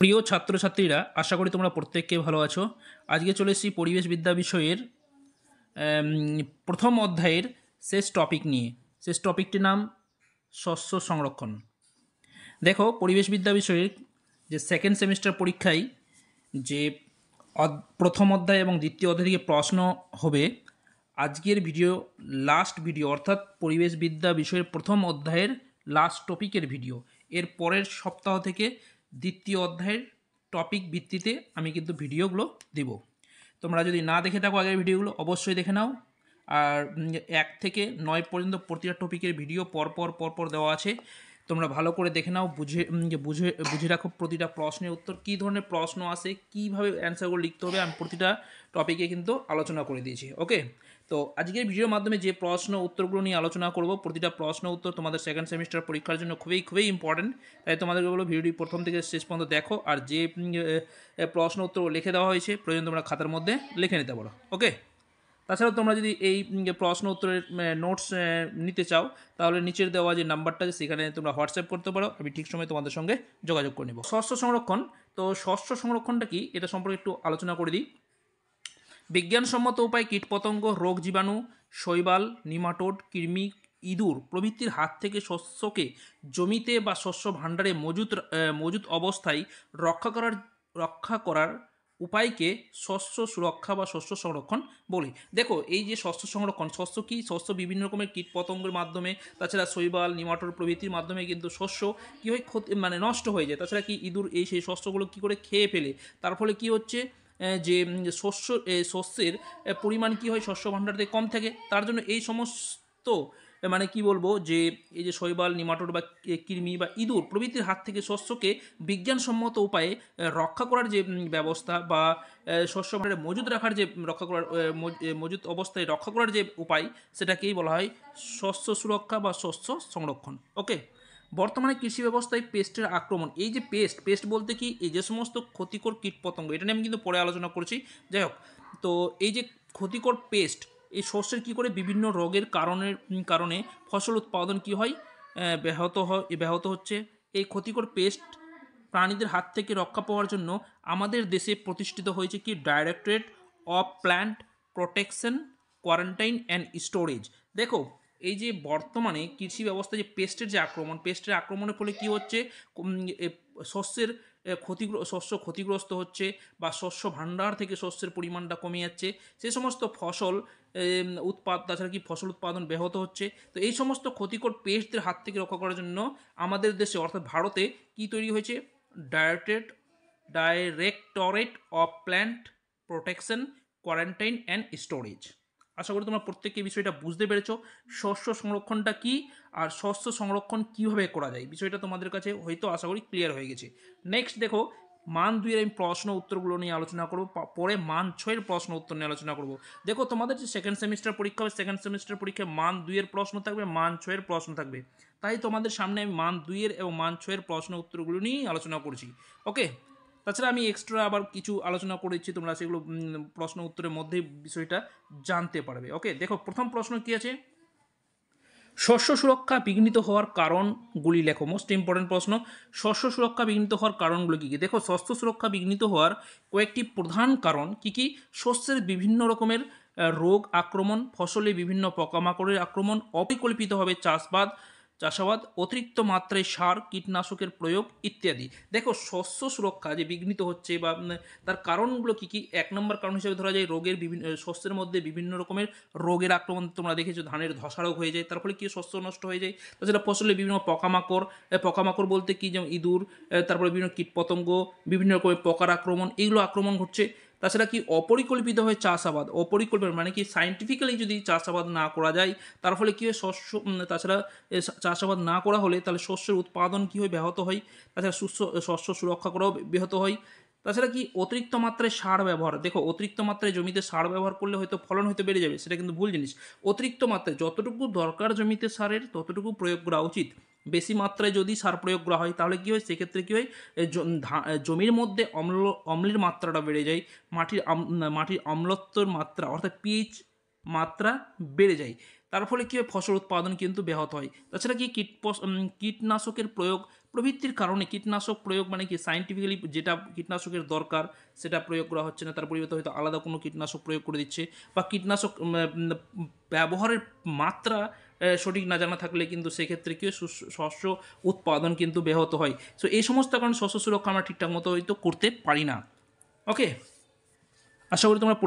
প্রিয় ছাত্রছাত্রীরা, আশা করি তোমরা প্রত্যেককে ভালো আছো। আজকে চলে এসেছি পরিবেশবিদ্যা বিষয়ের আম, প্রথম অধ্যায়ের শেষ টপিক নিয়ে। শেষ টপিকটির নাম শস্য সংরক্ষণ। দেখো, পরিবেশবিদ্যা বিষয়ের যে সেকেন্ড সেমিস্টার পরীক্ষায় যে প্রথম অধ্যায় এবং দ্বিতীয় অধ্যায় থেকে প্রশ্ন হবে, আজকের ভিডিও লাস্ট ভিডিও, অর্থাৎ পরিবেশবিদ্যা বিষয়ের প্রথম অধ্যায়ের লাস্ট টপিকের ভিডিও। এর পরের সপ্তাহ থেকে দ্বিতীয় অধ্যায়ের টপিক ভিত্তিতে আমি কিন্তু ভিডিওগুলো দেব। তোমরা যদি না দেখে থাকো আগের ভিডিওগুলো, অবশ্যই দেখে নাও। আর 1 থেকে 9 পর্যন্ত প্রতিটা টপিকের ভিডিও পরপর দেওয়া আছে। তোমরা ভালো করে দেখে নাও, বুঝে রাখো প্রতিটা প্রশ্নের উত্তর, কী ধরনের প্রশ্ন আসে, কীভাবে অ্যান্সারগুলো লিখতে হবে, আমি প্রতিটা টপিকে কিন্তু আলোচনা করে দিয়েছি। ওকে, তো আজকের ভিডিওর মাধ্যমে যে প্রশ্ন উত্তরগুলো নিয়ে আলোচনা করব, প্রতিটা প্রশ্ন উত্তর তোমাদের সেকেন্ড সেমিস্টার পরীক্ষার জন্য খুবই ইম্পর্টেন্ট। তাই তোমাদেরকে বলবো ভিডিওটি প্রথম থেকে শেষ পর্যন্ত দেখো, আর যে প্রশ্ন উত্তর লিখে দেওয়া হয়েছে প্রয়োজন তোমরা খাতার মধ্যে লিখে নিতে পারো। ওকে, তাছাড়াও তোমরা যদি এই প্রশ্ন উত্তরের নোটস নিতে চাও, তাহলে নিচের দেওয়া যে নাম্বারটা আছে সেখানে তোমরা হোয়াটসঅ্যাপ করতে পারো, আমি ঠিক সময় তোমাদের সঙ্গে যোগাযোগ করে নেব। শস্য সংরক্ষণ, তো শস্য সংরক্ষণটা কি এটা সম্পর্কে একটু আলোচনা করে দিই। বিজ্ঞানসম্মত উপায়ে কীটপতঙ্গ, রোগ জীবাণু, শৈবাল, নিমাটোড, কৃমি, ইঁদুর প্রভৃতির হাত থেকে শস্যকে জমিতে বা শস্য ভাণ্ডারে মজুত অবস্থায় রক্ষা করার উপায়কে শস্য সুরক্ষা বা শস্য সংরক্ষণ বলি। দেখো, এই যে শস্য সংরক্ষণ, শস্য কি, শস্য বিভিন্ন রকমের কীটপতঙ্গের মাধ্যমে, তাছাড়া শৈবাল, নিমাটোড প্রভৃতির মাধ্যমে কিন্তু শস্য কী হয়, নষ্ট হয়ে যায়। তাছাড়া কি ইঁদুর সেই শস্যগুলো কী করে খেয়ে ফেলে, তার ফলে কী হচ্ছে, যে শস্যের পরিমাণ কী হয়, শস্য ভাণ্ডার থেকে কম থাকে। তার জন্য এই সমস্ত কি বলবো, যে এই যে শৈবাল, নিমাটোড বা কৃমি বা ইঁদুর প্রভৃতির হাত থেকে শস্যকে বিজ্ঞানসম্মত উপায়ে রক্ষা করার যে ব্যবস্থা, বা শস্য ভাণ্ডারে মজুত রাখার যে মজুত অবস্থায় রক্ষা করার যে উপায়, সেটাকেই বলা হয় শস্য সুরক্ষা বা শস্য সংরক্ষণ। ওকে, বর্তমানে কৃষি ব্যবস্থায় পেস্টের আক্রমণ, এই যে পেস্ট বলতে কি, এই যে সমস্ত ক্ষতিকর কীটপতঙ্গ, এটা নিয়ে আমি কিন্তু পরে আলোচনা করছি। যাই হোক, তো এই যে ক্ষতিকর পেস্ট, এই শস্যের কী করে বিভিন্ন রোগের কারণে ফসল উৎপাদন কী হয়, ব্যাহত হচ্ছে। এই ক্ষতিকর পেস্ট প্রাণীদের হাত থেকে রক্ষা পাওয়ার জন্য আমাদের দেশে প্রতিষ্ঠিত হয়েছে কি, directorate of plant protection, quarantine and storage. দেখো, এই যে বর্তমানে কৃষি ব্যবস্থায় যে পেস্টের আক্রমণের ফলে কী হচ্ছে, শস্যের শস্য ক্ষতিগ্রস্ত হচ্ছে, বা শস্য ভাণ্ডার থেকে শস্যের পরিমাণটা কমে যাচ্ছে, সে সমস্ত ফসল তাছাড়া কি ফসল উৎপাদন ব্যাহত হচ্ছে। তো এই সমস্ত ক্ষতিকর পেস্টদের হাত থেকে রক্ষা করার জন্য আমাদের দেশে, অর্থাৎ ভারতে, কি তৈরি হয়েছে, directorate of plant protection, quarantine and storage. আশা করি তোমরা প্রত্যেকে বিষয়টা বুঝতে পেরেছো, শস্য সংরক্ষণটা কি আর শস্য সংরক্ষণ কিভাবে করা যায়, বিষয়টা তোমাদের কাছে হয়তো আশা করি ক্লিয়ার হয়ে গেছে। নেক্সট দেখো, মান 2-এর আমি প্রশ্ন উত্তরগুলো নিয়ে আলোচনা করব, পরে মান 6-এর প্রশ্ন উত্তর নিয়ে আলোচনা করব। দেখো, তোমাদের যে সেকেন্ড সেমিস্টার পরীক্ষা হবে, সেকেন্ড সেমিস্টার পরীক্ষায় মান 2-এর প্রশ্ন থাকবে, মান 6-এর প্রশ্ন থাকবে। তাই তোমাদের সামনে আমি মান 2-এর এবং মান 6-এর প্রশ্ন উত্তরগুলো নিয়েই আলোচনা করছি। ওকে, তাছাড়া আমি এক্সট্রা আবার কিছু আলোচনা করেছি, তোমরা সেগুলো প্রশ্ন উত্তরের মধ্যেই বিষয়টা জানতে পারবে। ওকে, দেখো, প্রথম প্রশ্ন কি আছে, শস্য সুরক্ষা বিঘ্নিত হওয়ার কারণগুলি লেখো। মোস্ট ইম্পর্টেন্ট প্রশ্ন, শস্য সুরক্ষা বিঘ্নিত হওয়ার কারণগুলো কী কী। দেখো, শস্য সুরক্ষা বিঘ্নিত হওয়ার কয়েকটি প্রধান কারণ কী কী, শস্যের বিভিন্ন রকমের রোগ আক্রমণ, ফসলে বিভিন্ন পোকামাকড়ের আক্রমণ, অপরিকল্পিতভাবে চাষাবাদ, অতিরিক্ত মাত্রায় সার কীটনাশকের প্রয়োগ ইত্যাদি। দেখো, শস্য সুরক্ষা যে বিঘ্নিত হচ্ছে, বা তার কারণগুলো কী কী, 1 নম্বর কারণ হিসেবে ধরা যায় শস্যের মধ্যে বিভিন্ন রকমের রোগের আক্রমণ। তোমরা দেখেছো ধানের ধসা রোগ হয়ে যায়, তার ফলে কি শস্য নষ্ট হয়ে যায়। তাছাড়া ফসলে বিভিন্ন পোকামাকড় বলতে কি, যেমন ইঁদুর, তারপরে বিভিন্ন কীটপতঙ্গ, বিভিন্ন রকমের পোকার আক্রমণ, এইগুলো আক্রমণ ঘটছে। তাছাড়া কি, অপরিকল্পিতভাবে চাষাবাদ, মানে কি, সায়েন্টিফিক্যালি যদি চাষাবাদ না করা যায়, তার ফলে কী হয়, তাছাড়া চাষাবাদ না করা হলে তাহলে শস্যের উৎপাদন কী হয়, ব্যাহত হয়। তাছাড়া শস্য সুরক্ষা করাও ব্যাহত হয়। তাছাড়া কি, অতিরিক্ত মাত্রায় সার ব্যবহার। দেখো, অতিরিক্ত মাত্রায় জমিতে সার ব্যবহার করলে হয়তো ফলন হয়তো বেড়ে যাবে, সেটা কিন্তু ভুল জিনিস। অতিরিক্ত মাত্রায় যতটুকু দরকার জমিতে সারের, ততটুকু প্রয়োগ করা উচিত। বেশি মাত্রায় যদি সার প্রয়োগ করা হয়, তাহলে কী হয়, সেক্ষেত্রে কী হয়, জমির মধ্যে অম্লের মাত্রাটা বেড়ে যায়, মাটির অম্লত্বর মাত্রা, অর্থাৎ পিএইচ মাত্রা বেড়ে যায়। তার ফলে কী হয়, ফসল উৎপাদন কিন্তু ব্যাহত হয়। তাছাড়া কি কীটনাশকের প্রয়োগ প্রভৃতির কারণে, কীটনাশক প্রয়োগ মানে কি সায়েন্টিফিক্যালি যেটা কীটনাশকের দরকার সেটা প্রয়োগ করা হচ্ছে না, তার পরিবর্তে হয়তো আলাদা কোনো কীটনাশক প্রয়োগ করে দিচ্ছে, বা কীটনাশক ব্যবহারের মাত্রা সঠিক না জানা থাকলে কিন্তু সেক্ষেত্রে কি শস্য উৎপাদন কিন্তু ব্যাহত হয়। সো এই সমস্ত কারণে শস্য সুরক্ষা আমরা ঠিকঠাক মতো হয়তো করতে পারি না। ওকে, আশা করি তোমরা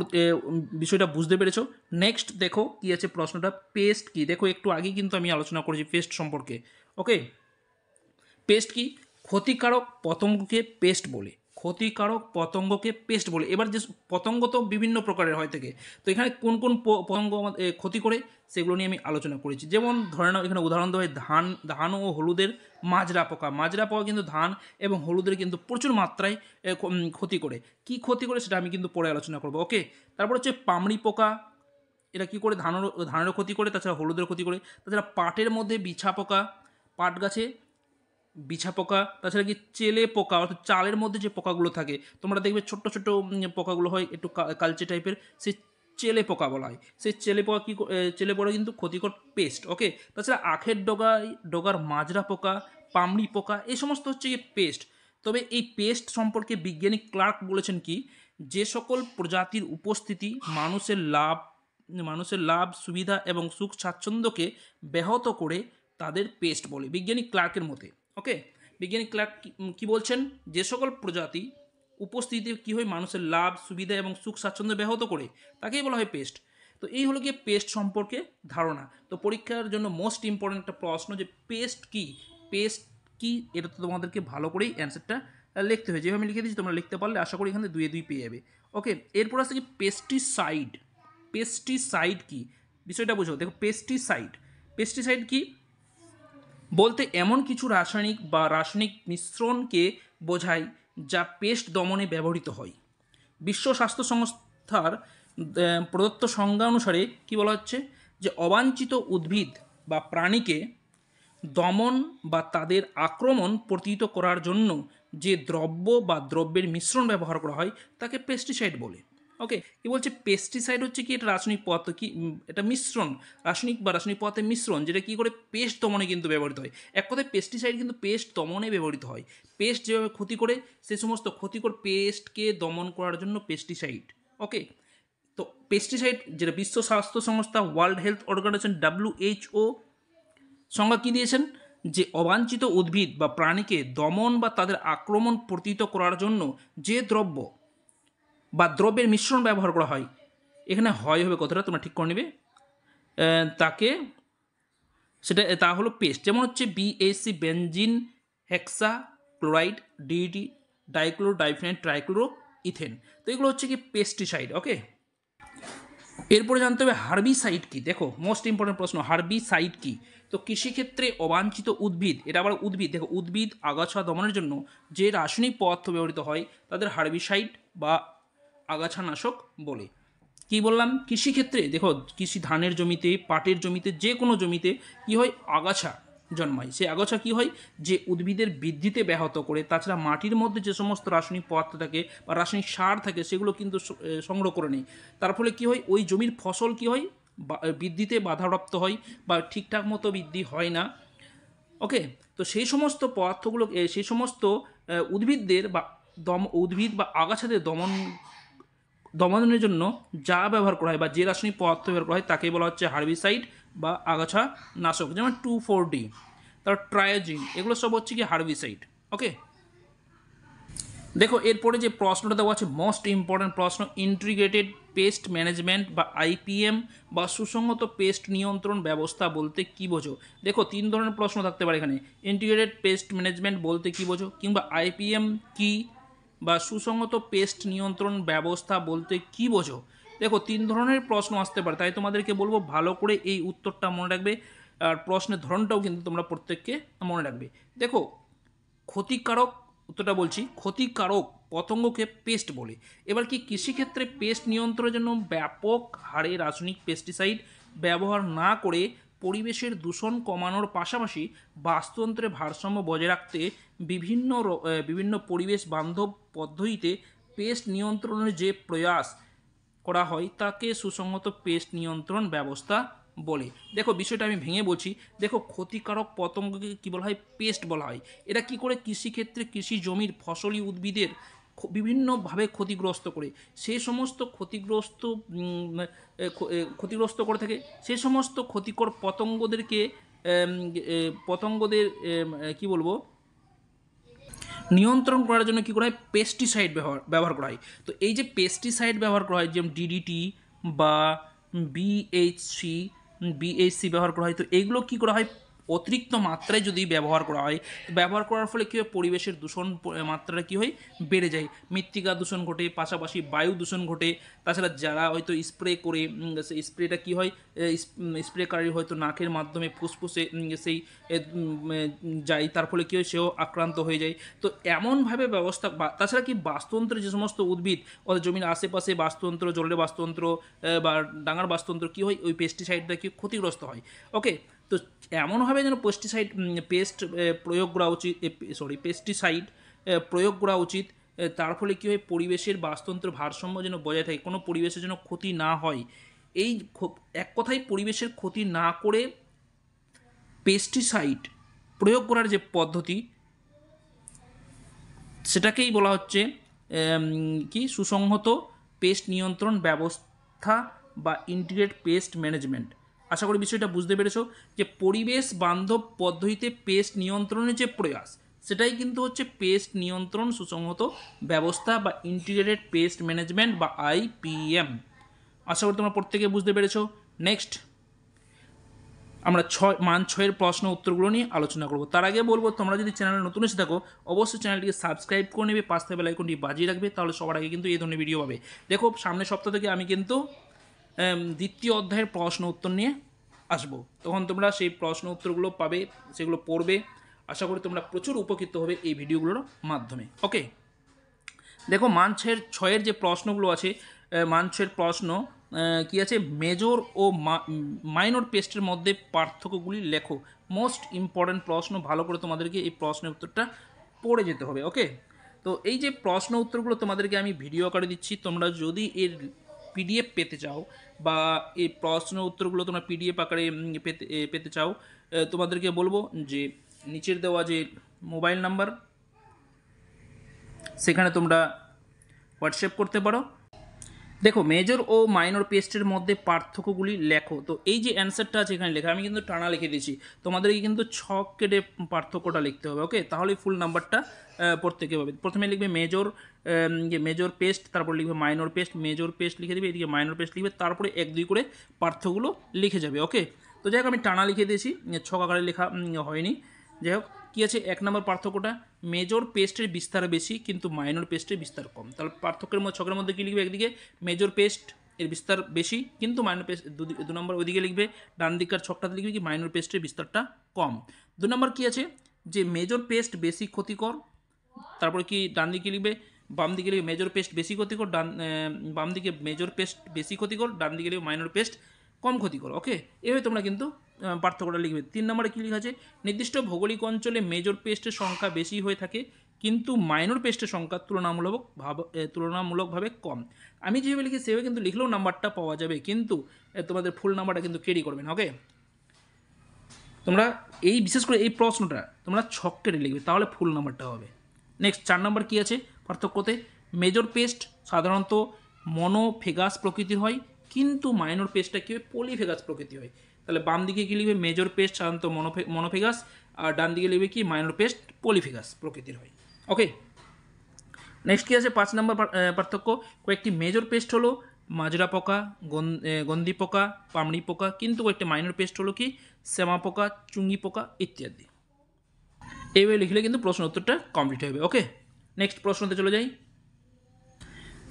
বিষয়টা বুঝতে পেরেছো। নেক্সট দেখো কি আছে প্রশ্নটা, পেস্ট কি। দেখো একটু আগে কিন্তু আমি আলোচনা করেছি পেস্ট সম্পর্কে। ওকে, পেস্ট কি, ক্ষতিকারক পতঙ্গকে পেস্ট বলে, ক্ষতিকারক পতঙ্গকে পেস্ট বলে। এবার যে পতঙ্গ তো বিভিন্ন প্রকারের হয় থাকে, তো এখানে কোন কোন পতঙ্গ আমাদের ক্ষতি করে সেগুলো নিয়ে আমি আলোচনা করেছি। যেমন ধরে নাও এখানে উদাহরণ দেওয়া হয় ধান ও হলুদের মাজরা পোকা। মাজরা পোকা কিন্তু ধান এবং হলুদের কিন্তু প্রচুর মাত্রায় ক্ষতি করে। কি ক্ষতি করে সেটা আমি কিন্তু পরে আলোচনা করবো। ওকে, তারপর হচ্ছে পামড়ি পোকা, এটা কী করে, ধানেরও ক্ষতি করে, তাছাড়া হলুদের ক্ষতি করে। তাছাড়া পাটের মধ্যে বিছা পোকা, পাট গাছে বিছা পোকা। তাছাড়া কি চেলে পোকা, অর্থাৎ চালের মধ্যে যে পোকাগুলো থাকে, তোমরা দেখবে ছোট্ট ছোট্ট পোকাগুলো হয় একটু কালচে টাইপের, সেই চেলে পোকা বলা হয়। সেই চেলে পোকা চেলে পোকা কিন্তু ক্ষতিকর পেস্ট। ওকে, তাছাড়া আখের ডগার মাজরা পোকা, পামড়ি পোকা, এই সমস্ত হচ্ছে গিয়ে পেস্ট। তবে এই পেস্ট সম্পর্কে বিজ্ঞানী ক্লার্ক বলেছেন কি, যে সকল প্রজাতির উপস্থিতি মানুষের লাভ সুবিধা এবং সুখ স্বাচ্ছন্দ্যকে ব্যাহত করে তাদের পেস্ট বলে, বিজ্ঞানী ক্লার্কের মতে। ওকে, বিজ্ঞানী ক্লার্ক কি বলছেন, যে সকল প্রজাতি উপস্থিতি কী হয়, মানুষের লাভ সুবিধা এবং সুখ স্বাচ্ছন্দ্য ব্যাহত করে, তাকেই বলা হয় পেস্ট। তো এই হলো গিয়ে পেস্ট সম্পর্কে ধারণা। তো পরীক্ষার জন্য মোস্ট ইম্পর্ট্যান্ট একটা প্রশ্ন, যে পেস্ট কি, পেস্ট কি, এটা তো তোমাদেরকে ভালো করেই অ্যান্সারটা লিখতে হবে। যেভাবে আমি লিখে দিচ্ছি তোমরা লিখতে পারলে আশা করি এখানে 2-2 পেয়ে যাবে। ওকে, এরপর আসছে কি পেস্টিসাইড। পেস্টিসাইড কি, বিষয়টা বুঝো। দেখো পেস্টিসাইড কি বলতে এমন কিছু রাসায়নিক মিশ্রণকে বোঝায় যা পেস্ট দমনে ব্যবহৃত হয়। বিশ্ব স্বাস্থ্য সংস্থার প্রদত্ত সংজ্ঞা অনুসারে কি বলা হচ্ছে, যে অবাঞ্ছিত উদ্ভিদ বা প্রাণীকে দমন বা তাদের আক্রমণ প্রতিহত করার জন্য যে দ্রব্য বা দ্রব্যের মিশ্রণ ব্যবহার করা হয় তাকে পেস্টিসাইড বলে। ওকে, কি বলছে, পেস্টিসাইড হচ্ছে কি, এটা রাসায়নিক পদার্থ কি, এটা মিশ্রণ, রাসায়নিক পদার্থের মিশ্রণ, যেটা কী করে পেস্ট দমনে কিন্তু ব্যবহৃত হয়। এক কথায় পেস্টিসাইড কিন্তু পেস্ট দমনে ব্যবহৃত হয়। পেস্ট যেভাবে ক্ষতি করে, সে সমস্ত ক্ষতিকর পেস্টকে দমন করার জন্য পেস্টিসাইড। ওকে, তো পেস্টিসাইড যেটা বিশ্ব স্বাস্থ্য সংস্থা, ওয়ার্ল্ড হেলথ অর্গানাইজেশন WHO সংজ্ঞা কী দিয়েছেন, যে অবাঞ্ছিত উদ্ভিদ বা প্রাণীকে দমন বা তাদের আক্রমণ প্রতিহত করার জন্য যে দ্রব্য বা দ্রব্যের মিশ্রণ ব্যবহার করা হয়, এখানে হয় হবে কথাটা তোমরা ঠিক করে নেবে, তাকে তা হলো পেস্ট। যেমন হচ্ছে BAC benzene hexachloride, DDT dichlorodiphenyltrichloroethane. তো এগুলো হচ্ছে কি পেস্টিসাইড। ওকে, এরপরে জানতে হবে হার্বিসাইড কি। দেখো মোস্ট ইম্পর্টেন্ট প্রশ্ন, হার্বিসাইড কি। তো কৃষিক্ষেত্রে অবাঞ্ছিত উদ্ভিদ, এটা আবার উদ্ভিদ, দেখো উদ্ভিদ আগাছা দমনের জন্য যে রাসায়নিক পদার্থ ব্যবহৃত হয় তাদের হার্বিসাইড বা আগাছানাশক বলে। কি বললাম, কৃষিক্ষেত্রে দেখো ধানের জমিতে, পাটের জমিতে, যে কোনো জমিতে কি হয়, আগাছা জন্মায়। সেই আগাছা কি হয়, যে উদ্ভিদের বৃদ্ধিতে ব্যাহত করে। তাছাড়া মাটির মধ্যে যে সমস্ত রাসায়নিক পদার্থ থাকে বা রাসায়নিক সার থাকে সেগুলো কিন্তু সংগ্রহ করে নেয়। তার ফলে কি হয়, ওই জমির ফসল কি হয়, বৃদ্ধিতে বাধাপ্রাপ্ত হয় বা ঠিকঠাক মতো বৃদ্ধি হয় না। ওকে, তো সেই সমস্ত পদার্থগুলো, সেই সমস্ত উদ্ভিদ বা আগাছাদের দমনের জন্য যা ব্যবহার করা হয় বা যে রাসায়নিক পদার্থ ব্যবহার করা হয় তাকে বলা হচ্ছে হার্বিসাইড বা আগাছা নাশক। যেমন 2,4-D, তারপর ট্রায়োজিন, এগুলো সব হচ্ছে কি হার্বিসাইড। ওকে, দেখো এরপরে যে প্রশ্নটা দেওয়া আছে মোস্ট ইম্পর্ট্যান্ট প্রশ্ন, ইন্টিগ্রেটেড পেস্ট ম্যানেজমেন্ট বা IPM বা সুসংহত পেস্ট নিয়ন্ত্রণ ব্যবস্থা বলতে কী বোঝো। দেখো 3 ধরনের প্রশ্ন থাকতে পারে এখানে, ইন্টিগ্রেটেড পেস্ট ম্যানেজমেন্ট বলতে কী বোঝো, কিংবা IPM কি, বা সুসংহত পেস্ট নিয়ন্ত্রণ ব্যবস্থা বলতে কী বোঝো। দেখো 3 ধরনের প্রশ্ন আসতে পারে, তাই তোমাদেরকে বলবো ভালো করে এই উত্তরটা মনে রাখবে, আর প্রশ্নের ধরনটাও কিন্তু তোমরা প্রত্যেককে মনে রাখবে। দেখো ক্ষতিকারক, উত্তরটা বলছি, ক্ষতিকারক পতঙ্গকে পেস্ট বলে। এবার কি কৃষিক্ষেত্রে পেস্ট নিয়ন্ত্রণের জন্য ব্যাপক হারে রাসায়নিক পেস্টিসাইড ব্যবহার না করে পরিবেশের দূষণ কমানোর পাশাপাশি বাস্তুতন্ত্রের ভারসাম্য বজায় রাখতে বিভিন্ন পরিবেশ বান্ধব পদ্ধতিতে পেস্ট নিয়ন্ত্রণের যে প্রয়াস করা হয় তাকে সুসংহত পেস্ট নিয়ন্ত্রণ ব্যবস্থা বলে। দেখো বিষয়টা আমি ভেঙে বলছি। দেখো ক্ষতিকারক পতঙ্গকে কী বলা হয়? পেস্ট বলা হয়। এরা কী করে কৃষিক্ষেত্রে কৃষি জমির ফসলি উদ্ভিদের বিভিন্নভাবে ক্ষতিগ্রস্ত করে। সেই সমস্ত ক্ষতিগ্রস্ত করে থাকে। সেই সমস্ত ক্ষতিকর পতঙ্গদেরকে পতঙ্গদের কী বলবো, নিয়ন্ত্রণ করার জন্য কী করা হয়? পেস্টিসাইড ব্যবহার করা হয়। তো এই যে পেস্টিসাইড ব্যবহার করা হয়, যেমন ডিডিটি বা বিএইচসি ব্যবহার করা হয়। তো এইগুলো কী করা হয়? অতিরিক্ত মাত্রায় যদি ব্যবহার করা হয়, ব্যবহার করার ফলে কী হয়? পরিবেশের দূষণ মাত্রাটা কী হয়? বেড়ে যায়। মৃত্তিকা দূষণ ঘটে, পাশাপাশি বায়ু দূষণ ঘটে। তাছাড়া যারা হয়তো স্প্রে করে, সেই স্প্রেটা কী হয়? স্প্রেকারী হয়তো নাকের মাধ্যমে ফুসফুসে সেই যায়, তার ফলে কী হয়? সেও আক্রান্ত হয়ে যায়। তো এমনভাবে ব্যবস্থা, তাছাড়া কি বাস্তুতন্ত্রের যে সমস্ত উদ্ভিদ ওদের জমির আশেপাশে বাস্তুতন্ত্র, জলের বাস্তুতন্ত্র বা ডাঙার বাস্তুতন্ত্র কী হয়? ওই পেস্টিসাইডটা কি ক্ষতিগ্রস্ত হয়। ওকে, তো এমনভাবে যেন পেস্টিসাইড প্রয়োগ করা উচিত, তার ফলে কী হয়? পরিবেশের বাস্তুতন্ত্রের ভারসাম্য যেন বজায় থাকে, কোনো পরিবেশের যেন ক্ষতি না হয়। এই এক কথায় পরিবেশের ক্ষতি না করে পেস্টিসাইড প্রয়োগ করার যে পদ্ধতি, সেটাকেই বলা হচ্ছে কি সুসংহত পেস্ট নিয়ন্ত্রণ ব্যবস্থা বা ইন্টিগ্রেট পেস্ট ম্যানেজমেন্ট। আশা করি বিষয়টা বুঝতে পেরেছো যে পরিবেশ বান্ধব পদ্ধতিতে পেস্ট নিয়ন্ত্রণের যে প্রয়াস, সেটাই কিন্তু হচ্ছে পেস্ট নিয়ন্ত্রণ সুসংহত ব্যবস্থা বা ইন্টিগ্রেটেড পেস্ট ম্যানেজমেন্ট বা IPM। আশা করি তোমরা প্রত্যেকে বুঝতে পেরেছো। নেক্সট আমরা মান 6-এর প্রশ্ন উত্তরগুলো নিয়ে আলোচনা করব। তার আগে বলবো, তোমরা যদি চ্যানেলে নতুন এসে থাকো অবশ্যই চ্যানেলটিকে সাবস্ক্রাইব করে নেবে, পাশ থেকে বেল আইকনটি বাজিয়ে রাখবে, তাহলে সবার আগে কিন্তু এই ধরনের ভিডিও পাবে। দেখো সামনের সপ্তাহ থেকে আমি কিন্তু দ্বিতীয় অধ্যায়ের প্রশ্ন উত্তর নিয়ে আসবো, তখন তোমরা সেই প্রশ্ন উত্তরগুলো পাবে, সেগুলো পড়বে। আশা করি তোমরা প্রচুর উপকৃত হবে এই ভিডিওগুলোর মাধ্যমে। ওকে, দেখো মান 6-এর যে প্রশ্নগুলো আছে, মান 6-এর প্রশ্ন কি আছে? মেজর ও মাইনর পেস্টের মধ্যে পার্থক্যগুলি লেখো। মোস্ট ইম্পর্ট্যান্ট প্রশ্ন, ভালো করে তোমাদেরকে এই প্রশ্নের উত্তরটা পড়ে যেতে হবে। ওকে, তো এই যে প্রশ্ন উত্তরগুলো তোমাদেরকে আমি ভিডিও আকারে দিচ্ছি, তোমরা যদি এর PDF পেতে চাও বা এই প্রশ্ন উত্তরগুলো তোমরা PDF আকারে পেতে চাও, তোমাদেরকে বলবো যে নিচের দেওয়া যে মোবাইল নাম্বার, সেখানে তোমরা হোয়াটসঅ্যাপ করতে পারো। দেখো মেজর ও মাইনর পেস্টের মধ্যে পার্থক্যগুলি লেখো। তো এই যে অ্যান্সারটা আছে এখানে লেখা, আমি কিন্তু টানা লিখে দিয়েছি, তোমাদেরকে কিন্তু ছক কেটে পার্থক্যটা লিখতে হবে। ওকে, তাহলে ফুল নাম্বারটা প্রত্যেকে পাবে। প্রথমে লিখবে মেজর পেস্ট, তারপর লিখবে মাইনর পেস্ট, মেজর পেস্ট লিখে দেবে, এদিকে মাইনর পেস্ট লিখবে, তারপরে 1-2 করে পার্থক্যগুলো লিখে যাবে। ওকে, তো যাই হোক আমি টানা লিখে দিয়েছি, ছক আকারে লেখা হয়নি। যাই হোক, কী আছে 1 নম্বর পার্থক্যটা? মেজর পেস্টের বিস্তার বেশি কিন্তু মাইনর পেস্টের বিস্তার কম। তাহলে পার্থক্যের মধ্যে ছকের মধ্যে কী লিখবে? একদিকে মেজর পেস্ট এর বিস্তার বেশি কিন্তু মাইনর পেস্ট, 2 নম্বর ওইদিকে লিখবে, ডান দিকের ছকটাতে লিখবে কি মাইনর পেস্টের বিস্তারটা কম। 2 নম্বর কী আছে? যে মেজর পেস্ট বেশি ক্ষতিকর, তারপরে কি ডান দিকে লিখবে, বাম দিকে লিখবে মেজর পেস্ট বেশি ক্ষতিকর, বাম দিকে মেজর পেস্ট বেশি ক্ষতিকর, ডান দিকে লিখবে মাইনর পেস্ট কম ক্ষতিকর। ওকে, এভাবে তোমরা কিন্তু পার্থক্যটা লিখবে। 3 নম্বরে কী লেখা আছে? নির্দিষ্ট ভৌগোলিক অঞ্চলে মেজর পেস্টের সংখ্যা বেশি হয়ে থাকে কিন্তু মাইনর পেস্টের সংখ্যা তুলনামূলকভাবে কম। আমি যেভাবে লিখি সেভাবে কিন্তু লিখলেও নাম্বারটা পাওয়া যাবে, কিন্তু তোমাদের ফুল নাম্বারটা কিন্তু ক্যারি করবে না। ওকে, তোমরা এই বিশেষ করে এই প্রশ্নটা তোমরা ছক কেটে লিখবে, তাহলে ফুল নাম্বারটা হবে। নেক্সট 4 নম্বর কী আছে পার্থক্যতে? মেজর পেস্ট সাধারণত মনোফেগাস প্রকৃতির হয় কিন্তু মাইনর পেস্টটা কী হয়? পলিফেগাস প্রকৃতি হয়। তাহলে বাম দিকে কী লিখবে? মেজর পেস্ট সাধারণত মনোফেগাস, আর ডান দিকে লিখবে কি? মাইনর পেস্ট পলিফেগাস প্রকৃতির হয়। ওকে, নেক্সট কী আছে 5 নম্বর পার্থক্য? কয়েকটি মেজর পেস্ট হলো মাজরা পোকা, গন্ধি পোকা, পামড়ি পোকা, কিন্তু কয়েকটি মাইনর পেস্ট হলো কি? শ্যামা পোকা, চুঙ্গি পোকা ইত্যাদি। এইভাবে লিখলে কিন্তু প্রশ্ন উত্তরটা কমপ্লিট হবে। ওকে, নেক্সট প্রশ্নতে চলে যাই।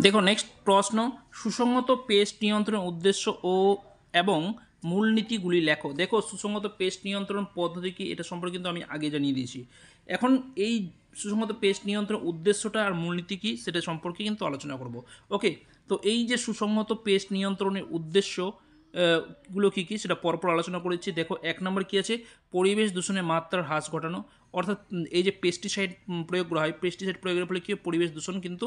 দেখো নেক্সট প্রশ্ন, সুসংহত পেস্ট নিয়ন্ত্রণ উদ্দেশ্য এবং মূলনীতিগুলি লেখো। দেখো সুসংহত পেস্ট নিয়ন্ত্রণ পদ্ধতি কি, এটা সম্পর্কে কিন্তু আমি আগে জানিয়ে দিয়েছি। এখন এই সুসংহত পেস্ট নিয়ন্ত্রণ উদ্দেশ্যটা আর মূলনীতি কী সেটা সম্পর্কে কিন্তু আলোচনা করব। ওকে, তো এই যে সুসংহত পেস্ট নিয়ন্ত্রণের উদ্দেশ্য গুলো কী কী সেটা পরপর আলোচনা করেছি। দেখো 1 নম্বর কী আছে? পরিবেশ দূষণের মাত্রার হ্রাস ঘটানো, অর্থাৎ এই যে পেস্টিসাইড প্রয়োগ করা হয়, পেস্টিসাইড প্রয়োগের ফলে কী হয়? পরিবেশ দূষণ কিন্তু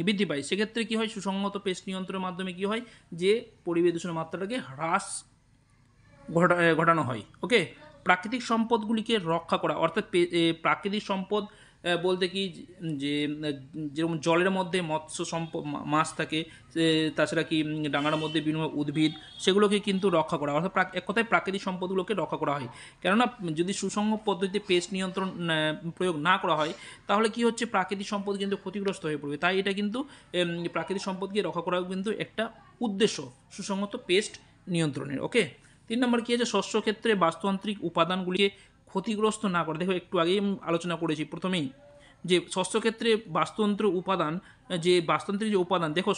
বৃদ্ধি পায়। সেক্ষেত্রে কী হয়? সুসংহত পেস্ট নিয়ন্ত্রণের মাধ্যমে কী হয়? যে পরিবেশ দূষণের মাত্রাটাকে হ্রাস ঘটানো হয়। ওকে, প্রাকৃতিক সম্পদগুলিকে রক্ষা করা অর্থাৎ প্রাকৃতিক সম্পদ বলতে কি যে যেরকম জলের মধ্যে মৎস্য সম্পদ মাছ থাকে, তাছাড়া কি ডাঙার মধ্যে বিভিন্ন উদ্ভিদ, সেগুলোকে কিন্তু রক্ষা করা অর্থাৎ এক কথায় প্রাকৃতিক সম্পদগুলোকে রক্ষা করা হয়। কেননা যদি সুসংহত পদ্ধতিতে পেস্ট নিয়ন্ত্রণ প্রয়োগ না করা হয় তাহলে কি হচ্ছে, প্রাকৃতিক সম্পদ কিন্তু ক্ষতিগ্রস্ত হয়ে পড়বে। তাই এটা কিন্তু প্রাকৃতিক সম্পদকে রক্ষা করা কিন্তু একটা উদ্দেশ্য সুসংহত পেস্ট নিয়ন্ত্রণের। ওকে, 3 নম্বর কী আছে, শস্য ক্ষেত্রে বাস্তুতান্ত্রিক উপাদানগুলিকে ক্ষতিগ্রস্ত না করে। দেখো একটু আগেই আলোচনা করেছি প্রথমেই যে শস্যক্ষেত্রে বাস্তুতান্ত্রিক যে উপাদান, দেখো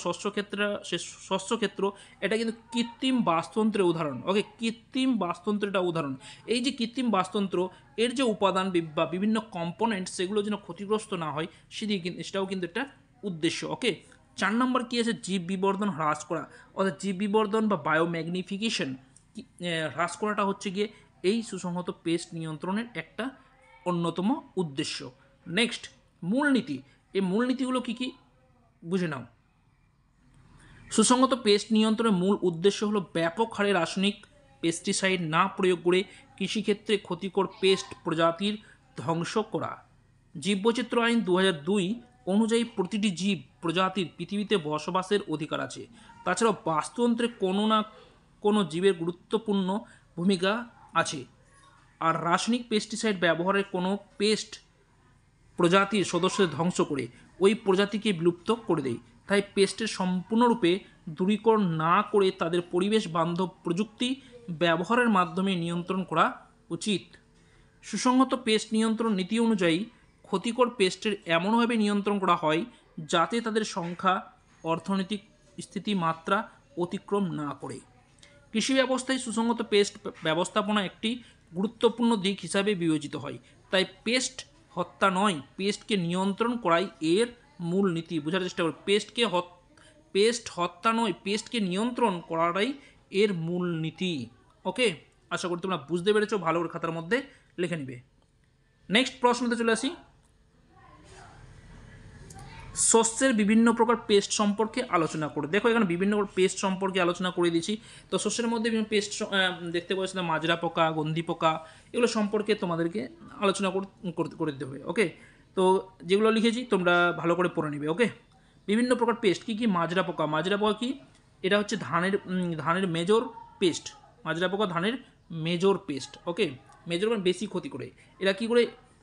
শস্যক্ষেত্র এটা কিন্তু কৃত্রিম বাস্তুতন্ত্রের উদাহরণ। ওকে, কৃত্রিম বাস্তুতন্ত্রটা উদাহরণ। এই যে কৃত্রিম বাস্তুতন্ত্র এর যে উপাদান বা বিভিন্ন কম্পোনেন্ট সেগুলো যেন ক্ষতিগ্রস্ত না হয় সেটাও কিন্তু একটা উদ্দেশ্য। ওকে, 4 নম্বর কী আছে, জীব বিবর্ধন হ্রাস করা অর্থাৎ জীব বিবর্ধন বা বায়োম্যাগনিফিকেশন হ্রাস করাটা হচ্ছে গিয়ে এই সুসংহত পেস্ট নিয়ন্ত্রণের একটা অন্যতম উদ্দেশ্য। নেক্সট, মূলনীতি। এই মূলনীতিগুলো কী কী বুঝে নাও। সুসংহত পেস্ট নিয়ন্ত্রণের মূল উদ্দেশ্য হলো ব্যাপক হারে রাসায়নিক পেস্টিসাইড না প্রয়োগ করে কৃষিক্ষেত্রে ক্ষতিকর পেস্ট প্রজাতির ধ্বংস করা। জীববৈচিত্র্য আইন 2002 অনুযায়ী প্রতিটি জীব প্রজাতির পৃথিবীতে বসবাসের অধিকার আছে। তাছাড়াও বাস্তুতন্ত্রে কোনো না কোনো জীবের গুরুত্বপূর্ণ ভূমিকা আছে। আর রাসায়নিক পেস্টিসাইড ব্যবহারের কোনো পেস্ট প্রজাতির সদস্যদের ধ্বংস করে ওই প্রজাতিকে বিলুপ্ত করে দেয়। তাই পেস্টের সম্পূর্ণরূপে দূরীকরণ না করে তাদের পরিবেশ বান্ধব প্রযুক্তি ব্যবহারের মাধ্যমে নিয়ন্ত্রণ করা উচিত। সুসংহত পেস্ট নিয়ন্ত্রণ নীতি অনুযায়ী ক্ষতিকর পেস্টের এমনভাবে নিয়ন্ত্রণ করা হয় যাতে তাদের সংখ্যা অর্থনৈতিক স্থিতিমাত্রা অতিক্রম না করে। কৃষি ব্যবস্থায় সুসংহত পেস্ট ব্যবস্থাপনা একটি গুরুত্বপূর্ণ দিক হিসাবে বিবেচিত হয়। তাই পেস্ট হত্যা নয়, পেস্টকে নিয়ন্ত্রণ করাই এর মূল নীতি। বোঝার চেষ্টা করো, পেস্ট হত্যা নয়, পেস্টকে নিয়ন্ত্রণ করাটাই এর মূল নীতি। ওকে, আশা করি তোমরা বুঝতে পেরেছো, ভালো করে খাতার মধ্যে লিখে নিবে। নেক্সট প্রশ্নতে চলে আসি। শস্যের বিভিন্ন প্রকার পেস্ট সম্পর্কে আলোচনা করে। দেখো এখানে বিভিন্ন পেস্ট সম্পর্কে আলোচনা করে দিয়েছি। তো শস্যের মধ্যে বিভিন্ন পেস্ট দেখতে পাচ্ছি, মাজরা পোকা, গন্ধি পোকা, এগুলো সম্পর্কে তোমাদেরকে আলোচনা করে দিতে হবে। ওকে, তো যেগুলো লিখেছি তোমরা ভালো করে পড়ে নেবে। ওকে, বিভিন্ন প্রকার পেস্ট কী কী, মাজরা পোকা কি, এটা হচ্ছে ধানের মেজর পেস্ট। মাজরা পোকা ধানের মেজর পেস্ট। ওকে, মেজর মানে বেশি ক্ষতি করে। এরা কি করে,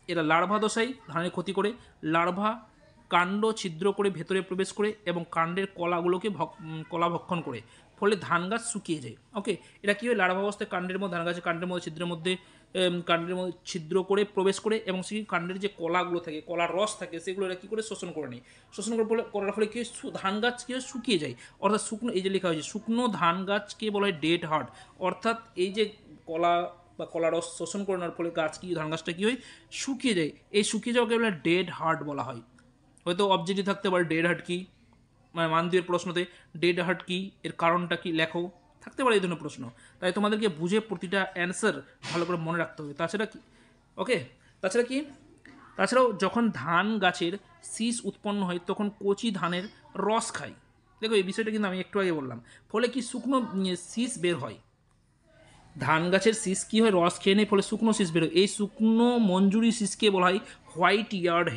এরা লার্ভা দশায় ধানের ক্ষতি করে। লার্ভা কাণ্ড ছিদ্র করে ভেতরে প্রবেশ করে এবং কাণ্ডের কলাগুলোকে কলা ভক্ষণ করে, ফলে ধান গাছ শুকিয়ে যায়। ওকে, এটা কী হয়, লার্ভা অবস্থায় কাণ্ডের মধ্যে, ধান গাছের কাণ্ডের মধ্যে কাণ্ডের মধ্যে ছিদ্র করে প্রবেশ করে এবং সেই কাণ্ডের যে কলাগুলো থাকে, কলার রস থাকে, সেগুলো এরা কী করে শোষণ করে নেয়। শোষণ করার ফলে কী হয়, ধান গাছ কী হয়, শুকিয়ে যায়। অর্থাৎ শুকনো, এই যে লেখা হয়েছে শুকনো ধান গাছকে বলা হয় ডেড হার্ট। অর্থাৎ এই যে কলা বা কলা রস শোষণ করে নেওয়ার ফলে ধান গাছটা কী হয়, শুকিয়ে যায়। এই শুকিয়ে যাওয়াকে বলে ডেড হার্ট বলা হয়। হয়তো অবজেক্টিভ থাকতে পারে ডেড হার্ট কী, মানে মান 2 এর প্রশ্নতে ডেড হার্ট কী, এর কারণটা কি লেখো, থাকতে পারে এই ধরনের প্রশ্ন। তাই তোমাদেরকে বুঝে প্রতিটা অ্যান্সার ভালো করে মনে রাখতে হবে। তাছাড়া কি, ওকে, তাছাড়াও যখন ধান গাছের শীষ উৎপন্ন হয় তখন কচি ধানের রস খায়। দেখো এই বিষয়টা কিন্তু আমি একটু আগে বললাম। ফলে কি শুকনো শীষ বের হয়, ধান গাছের শীষ কী হয়, রস খেয়ে নেয়, ফলে শুকনো শীষ বের হয়। এই শুকনো মঞ্জুরি শীষকে বলা হয় হোয়াইট ইয়ার্ড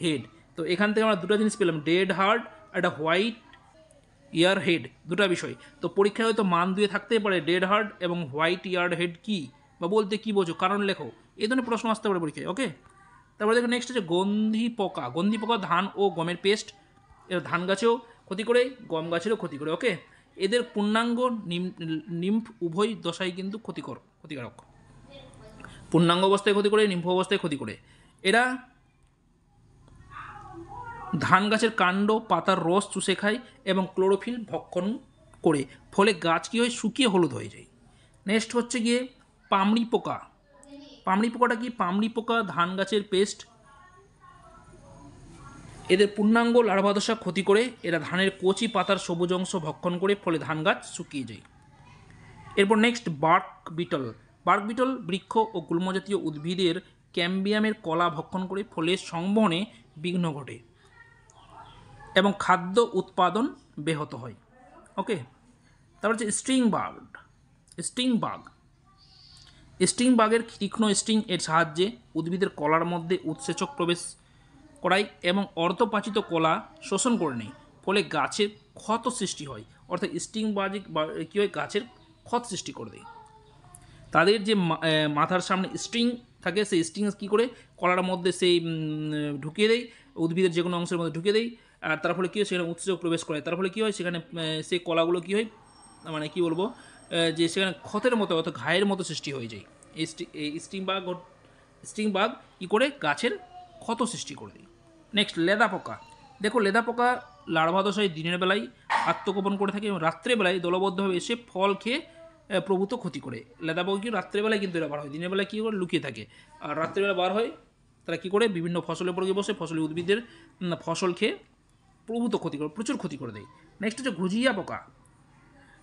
হেড। তো এখান থেকে আমরা দুটো জিনিস পেলাম, ডেড হার্ট আর একটা হোয়াইট ইয়ার হেড, দুটা বিষয়। তো পরীক্ষায় হয়তো মান 2 থাকতেই পারে ডেড হার্ট এবং হোয়াইট ইয়ার্ড হেড কী, বা বলতে কী বোঝো, কারণ লেখো, এই ধরনের প্রশ্ন আসতে পারে পরীক্ষায়। ওকে, তারপরে দেখো নেক্সট হচ্ছে গন্ধি পোকা ধান ও গমের পেস্ট। এরা ধান গাছেও ক্ষতি করে, গম গাছেরও ক্ষতি করে। ওকে, এদের পূর্ণাঙ্গ নিম্ফ উভয় দশাই কিন্তু ক্ষতিকারক। পূর্ণাঙ্গ অবস্থায় ক্ষতি করে, নিম্ফ অবস্থায় ক্ষতি করে। এরা ধান গাছের কাণ্ড পাতার রস চুষে খায় এবং ক্লোরোফিল ভক্ষণ করে, ফলে গাছ কী হয়, শুকিয়ে হলুদ হয়ে যায়। নেক্সট হচ্ছে গিয়ে পামড়ি পোকাটা কি, পামড়ি পোকা ধান গাছের পেস্ট। এদের পূর্ণাঙ্গ লার্ভাদশা ক্ষতি করে, এরা ধানের কচি পাতার সবুজ অংশ ভক্ষণ করে, ফলে ধান গাছ শুকিয়ে যায়। এরপর নেক্সট বার্ক বিটল বৃক্ষ ও গুল্মজাতীয় উদ্ভিদের ক্যাম্বিয়ামের কলা ভক্ষণ করে, ফলে সংবহনে বিঘ্ন ঘটে এবং খাদ্য উৎপাদন ব্যাহত হয়। ওকে, তারপর হচ্ছে স্টিং বাগের তীক্ষ্ণ স্টিং এর সাহায্যে উদ্ভিদের কলার মধ্যে উৎসেচক প্রবেশ করায় এবং অর্ধপাচিত কলা শোষণ করে নেয়, ফলে গাছের ক্ষত সৃষ্টি হয়। অর্থাৎ স্টিং বাগ কী হয়, গাছের ক্ষত সৃষ্টি করে দেয়। তাদের যে মাথার সামনে স্ট্রিং থাকে, সেই স্ট্রিং কী করে কলার মধ্যে সেই ঢুকিয়ে দেয়, উদ্ভিদের যে কোনো অংশের মধ্যে ঢুকিয়ে দেয়, আর তার ফলে কী হয়, সেখানে উৎসেচক প্রবেশ করে। তার ফলে কী হয়, সেখানে সেই কলাগুলো কী হয়, মানে কী বলবো, যে সেখানে ক্ষতের মতো অর্থাৎ ঘায়ের মতো সৃষ্টি হয়ে যায়। এই স্টিং বাগ কী করে গাছের ক্ষত সৃষ্টি করে দেয়। নেক্সট, লেদা পোকা। দেখো, লেদা পোকা লার্ভাদশায় দিনের বেলায় আত্মগোপন করে থাকে এবং রাত্রেবেলায় দলবদ্ধভাবে এসে ফল খেয়ে প্রভূত ক্ষতি করে। লেদা পোকা কি রাত্রেবেলায় কিন্তু এরা বার হয়, দিনের বেলায় কী করে লুকিয়ে থাকে, আর রাত্রেবেলা বার হয় তারা কী করে বিভিন্ন ফসলের উপর গিয়ে বসে ফসলের উদ্ভিদের ফসল খেয়ে প্রভূত ক্ষতি করে, প্রচুর ক্ষতি করে দেয়। নেক্সট হচ্ছে ঘুজিয়া পোকা।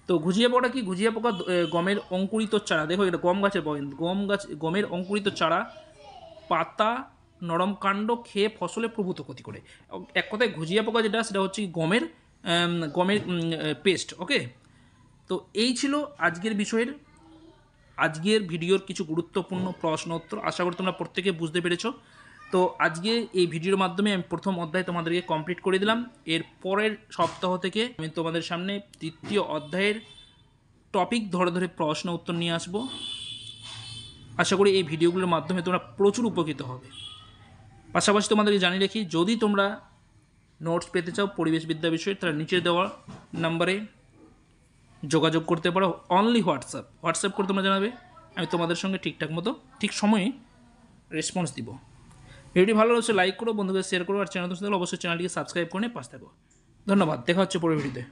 তো ঘুজিয়া পোকাটা কি, ঘুজিয়া পোকা গমের অঙ্কুরিত চারা, দেখো এটা গমের অঙ্কুরিত চারা, পাতা, নরম কাণ্ড খেয়ে ফসলে প্রভূত ক্ষতি করে। এক কথায় ঘুজিয়া পোকা যেটা, সেটা হচ্ছে গমের পেস্ট। ওকে, তো এই ছিল আজকের ভিডিওর কিছু গুরুত্বপূর্ণ প্রশ্ন উত্তর। আশা করি তোমরা প্রত্যেকে বুঝতে পেরেছো। তো আজকে এই ভিডিওর মাধ্যমে আমি প্রথম অধ্যায় তোমাদেরকে কমপ্লিট করে দিলাম। এর পরের সপ্তাহ থেকে আমি তোমাদের সামনে তৃতীয় অধ্যায়ের টপিক ধরে ধরে প্রশ্ন উত্তর নিয়ে আসব। আশা করি এই ভিডিওগুলোর মাধ্যমে তোমরা প্রচুর উপকৃত হবে। পাশাপাশি তোমাদেরকে জানিয়ে রাখি, যদি তোমরা নোটস পেতে চাও পরিবেশবিদ্যা বিষয়ে, তারা নিচে দেওয়া নাম্বারে যোগাযোগ করতে পারো। অনলি হোয়াটসঅ্যাপ করে তোমরা জানাবে, আমি তোমাদের সঙ্গে ঠিকঠাক মতো ঠিক সময়ে রেসপন্স দিব। ভিডিওটি ভালো লাগছে লাইক করো, বন্ধুদের শেয়ার করো, আর চ্যানেল অবশ্যই চ্যানেলটিকে সাবস্ক্রাইব করে পাশে থাকো। ধন্যবাদ, দেখা হচ্ছে পরের ভিডিওতে।